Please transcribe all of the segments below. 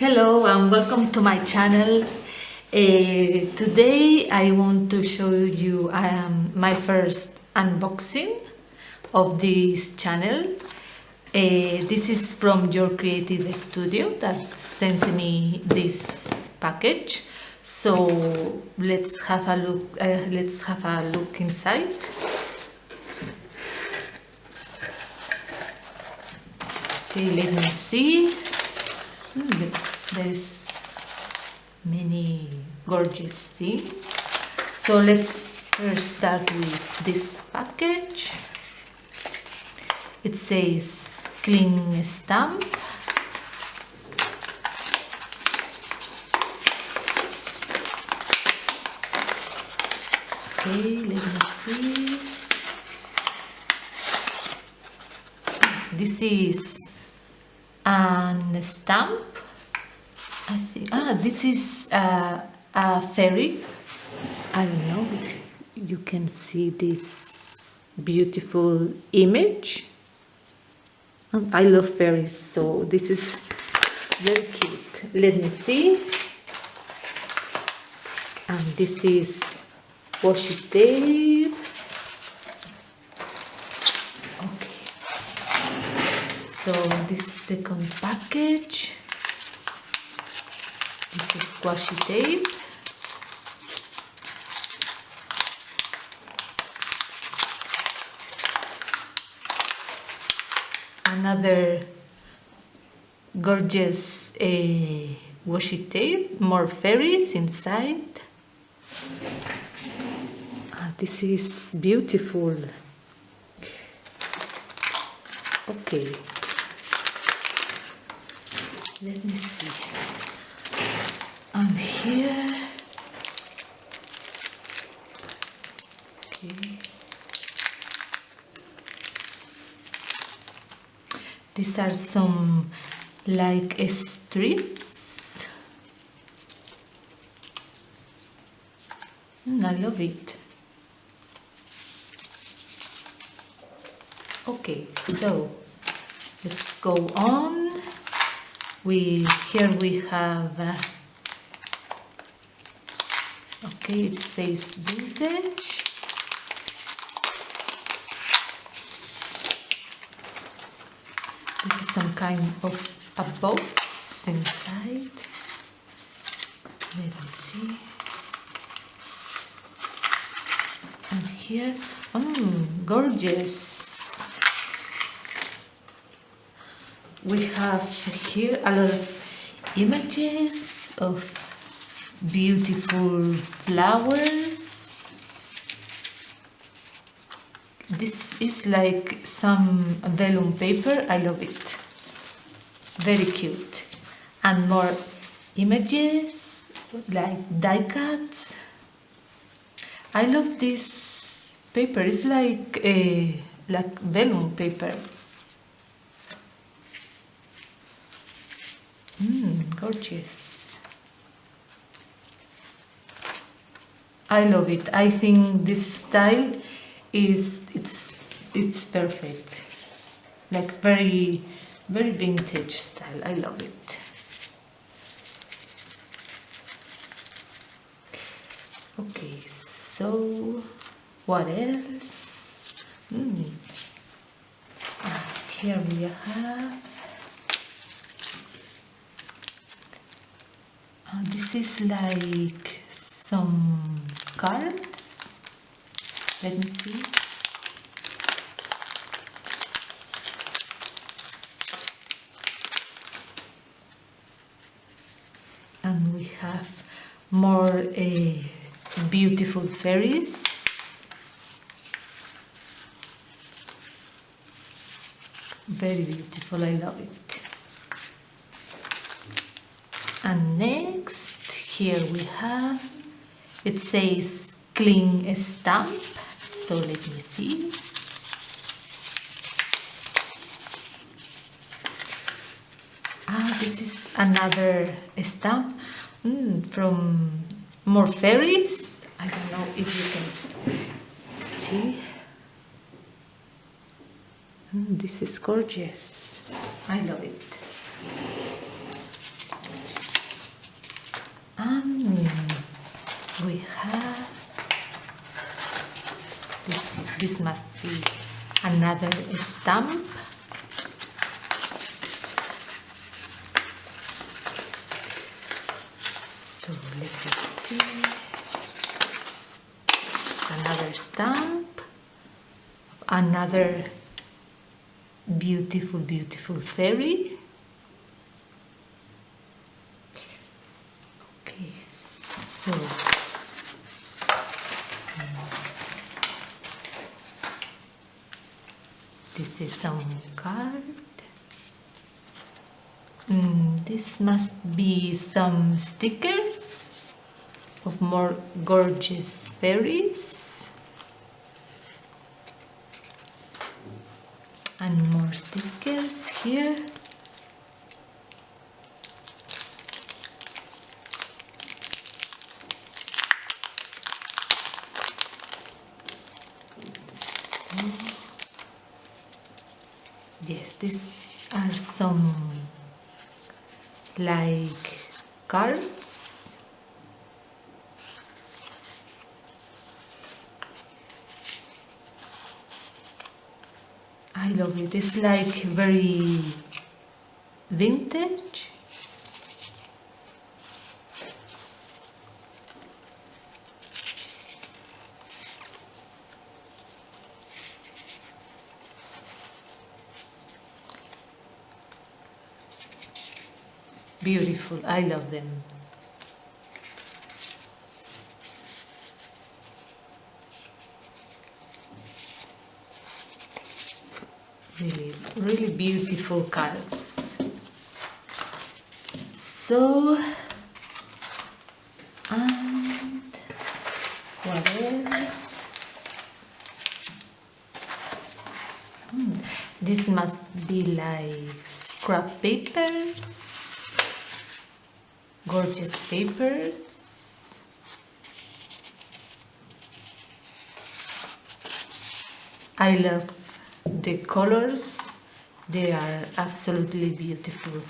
Hello and welcome to my channel. Today I want to show you my first unboxing of this channel. This is from your creative studio that sent me this package. So let's have a look. Inside. Okay, let me see. There's many gorgeous things. So let's first start with this package. It says clean stamp. Okay, let me see. This is a stamp. I think this is a fairy. I don't know, but you can see this beautiful image. I love fairies, so this is very cute. Let me see. And this is washi tape. Okay. So this second package. This is washi tape. Another gorgeous washi tape, more fairies inside. This is beautiful. Okay, let me see. And here, okay. These are some like strips. I love it. Okay, so let's go on. Here we have. Okay, it says vintage. This is some kind of a box inside. Let me see. And here, gorgeous. We have here a lot of images of beautiful flowers. This is like some vellum paper. I love it. Very cute. And more images like die cuts. I love this paper. It's like vellum paper. Gorgeous. I love it. I think this style it's perfect. Like very vintage style. I love it. Okay, so what else? Here we have. This is like some cards. Let me see. And we have more beautiful fairies. Very beautiful, I love it. And next, here we have, it says clean stamp. So let me see. This is another stamp from more fairies. I don't know if you can see. This is gorgeous. I love it. we have this must be another stamp. So let us see. It's another stamp, another beautiful, beautiful fairy. Okay, so this is some card. This must be some stickers of more gorgeous fairies. And more stickers here. Yes, these are some like cards. I love it. It's like very vintage. Beautiful. I love them. Really, really beautiful cards. So, and what else? This must be like scrap papers, gorgeous papers. I love the colors, they are absolutely beautiful.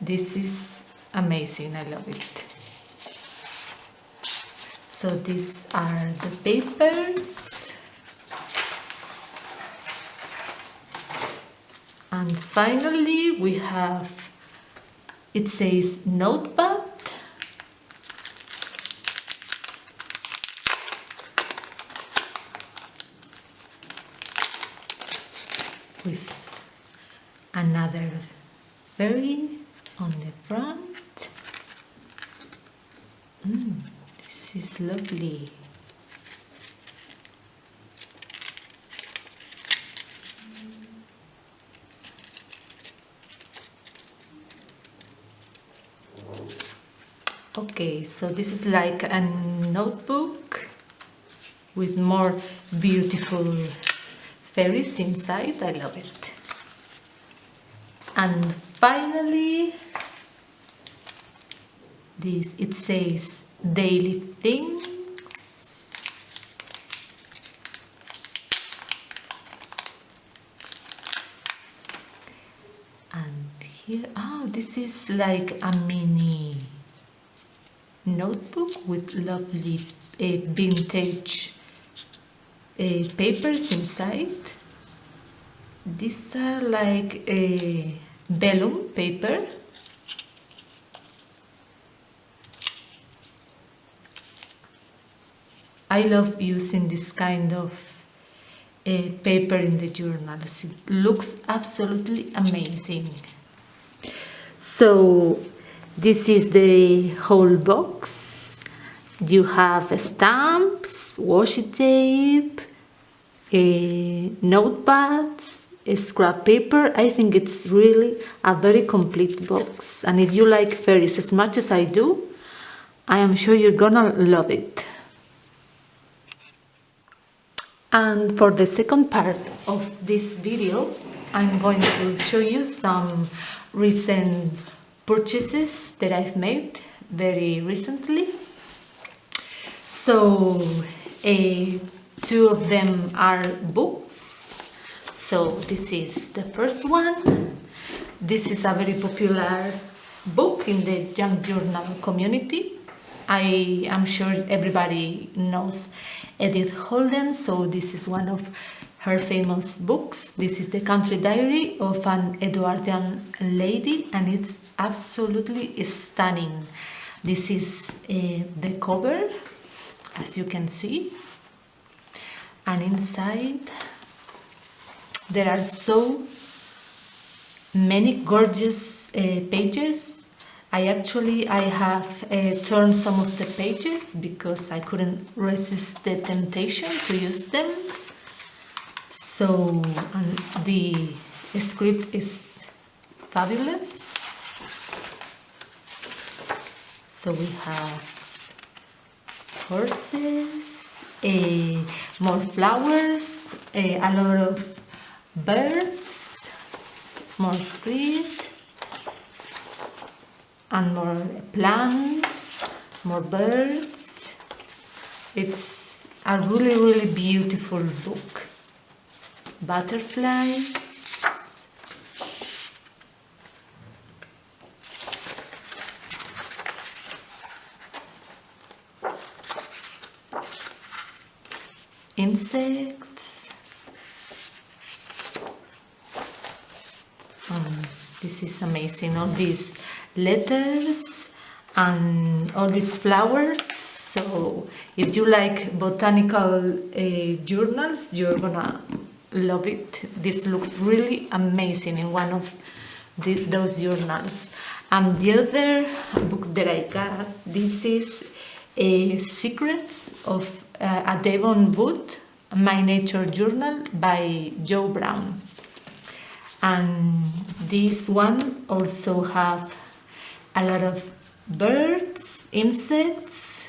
This is amazing, I love it. So these are the papers. And finally we have, it says notepad. With another fairy on the front. This is lovely. Okay, so this is like a notebook with more beautiful fairies inside. I love it. And finally, this, it says daily things. And here, oh, this is like a mini notebook with lovely vintage papers inside. These are like a vellum paper. I love using this kind of paper in the journals. It looks absolutely amazing. So this is the whole box. You have stamps, washi tape, notepads, scrap paper. I think it's really a very complete box. And if you like fairies as much as I do, I am sure you're gonna love it. And for the second part of this video, I'm going to show you some recent purchases that I've made very recently. So two of them are books. So this is the first one. This is a very popular book in the junk journal community. I am sure everybody knows Edith Holden, so this is one of her famous books. This is the Country Diary of an Edwardian Lady, and it's absolutely stunning. This is the cover, as you can see, and inside there are so many gorgeous pages. I have turned some of the pages because I couldn't resist the temptation to use them. So, and the script is fabulous. So we have horses, more flowers, a lot of birds, more script, and more plants, more birds. It's a really, really beautiful book. Butterflies. Insects. This is amazing, all these letters and all these flowers. So if you like botanical journals, you're gonna love it. This looks really amazing in one of those journals. And the other book that I got, this is Secrets of a Devon Wood, My Nature Journal by Joe Brown. And this one also have a lot of birds, insects.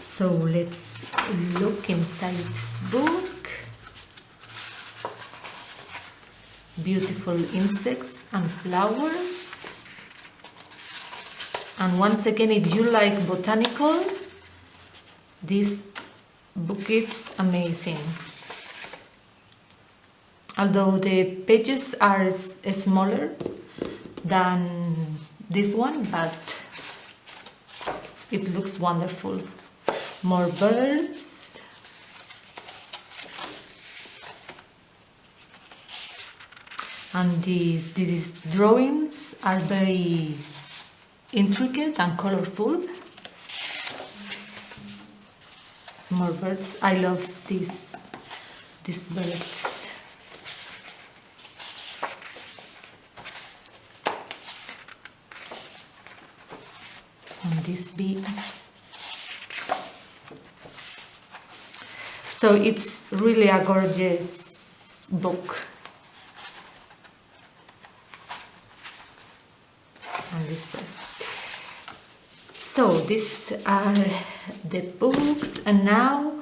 So let's look inside this book. Beautiful insects and flowers. And once again, if you like botanical, this book is amazing. Although the pages are smaller than this one, but it looks wonderful. More birds. And these drawings are very intricate and colorful. More birds. I love these birds. And this bee. So it's really a gorgeous book. And this way. So these are the books, and now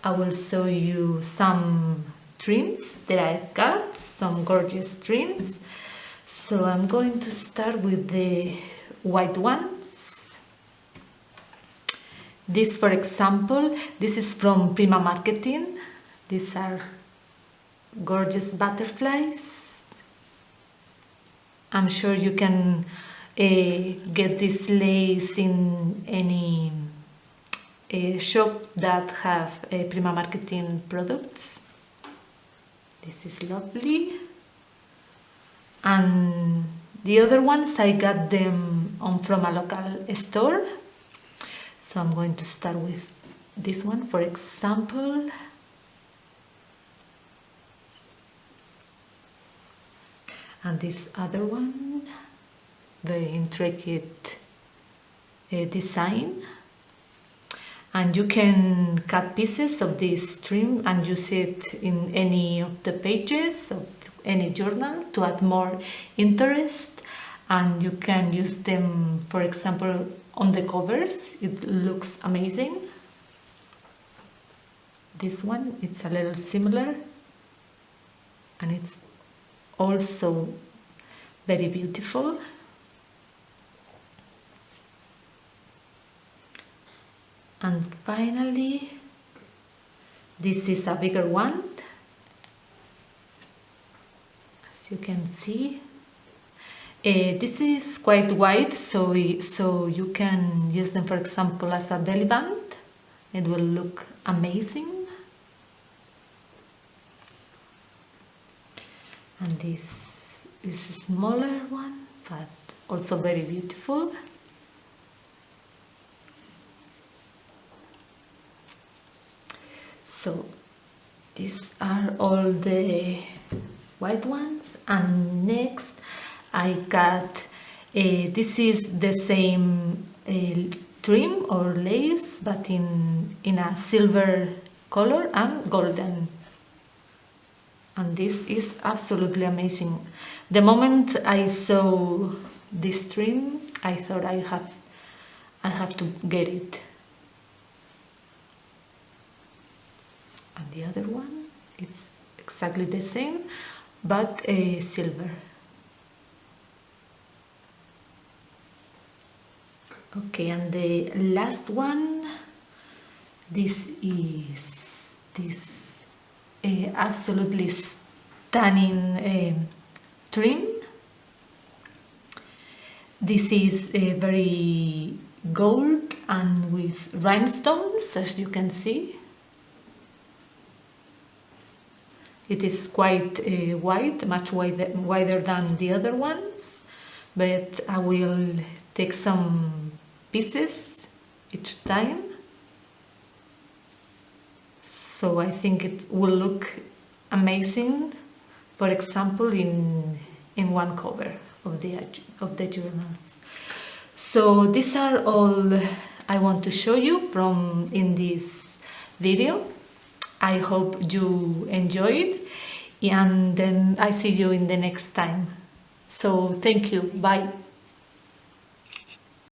I will show you some trims that I've got, some gorgeous trims. So I'm going to start with the white ones. This, for example, this is from Prima Marketing. These are gorgeous butterflies. I'm sure you can get this lace in any shop that have Prima Marketing products. This is lovely. And the other ones, I got them from a local store. So I'm going to start with this one, for example. And this other one, very intricate design. And you can cut pieces of this trim and use it in any of the pages of any journal to add more interest. And you can use them, for example, on the covers. It looks amazing. This one, it's a little similar, and it's also very beautiful. And finally, This is a bigger one, as you can see. This is quite wide, so you can use them, for example, as a belly band. It will look amazing. And this is a smaller one, but also very beautiful. So these are all the white ones, and next I got this is the same trim or lace, but in a silver color and golden, and this is absolutely amazing. The moment I saw this trim, I thought I have to get it. And the other one, it's exactly the same, but silver. Okay, and the last one, this is this absolutely stunning trim. This is very gold and with rhinestones, as you can see. It is quite wide, much wider than the other ones, but I will take some pieces each time, so I think it will look amazing, for example, in one cover of the journals. So these are all I want to show you in this video. I hope you enjoyed, and then I see you in the next time. So thank you. Bye.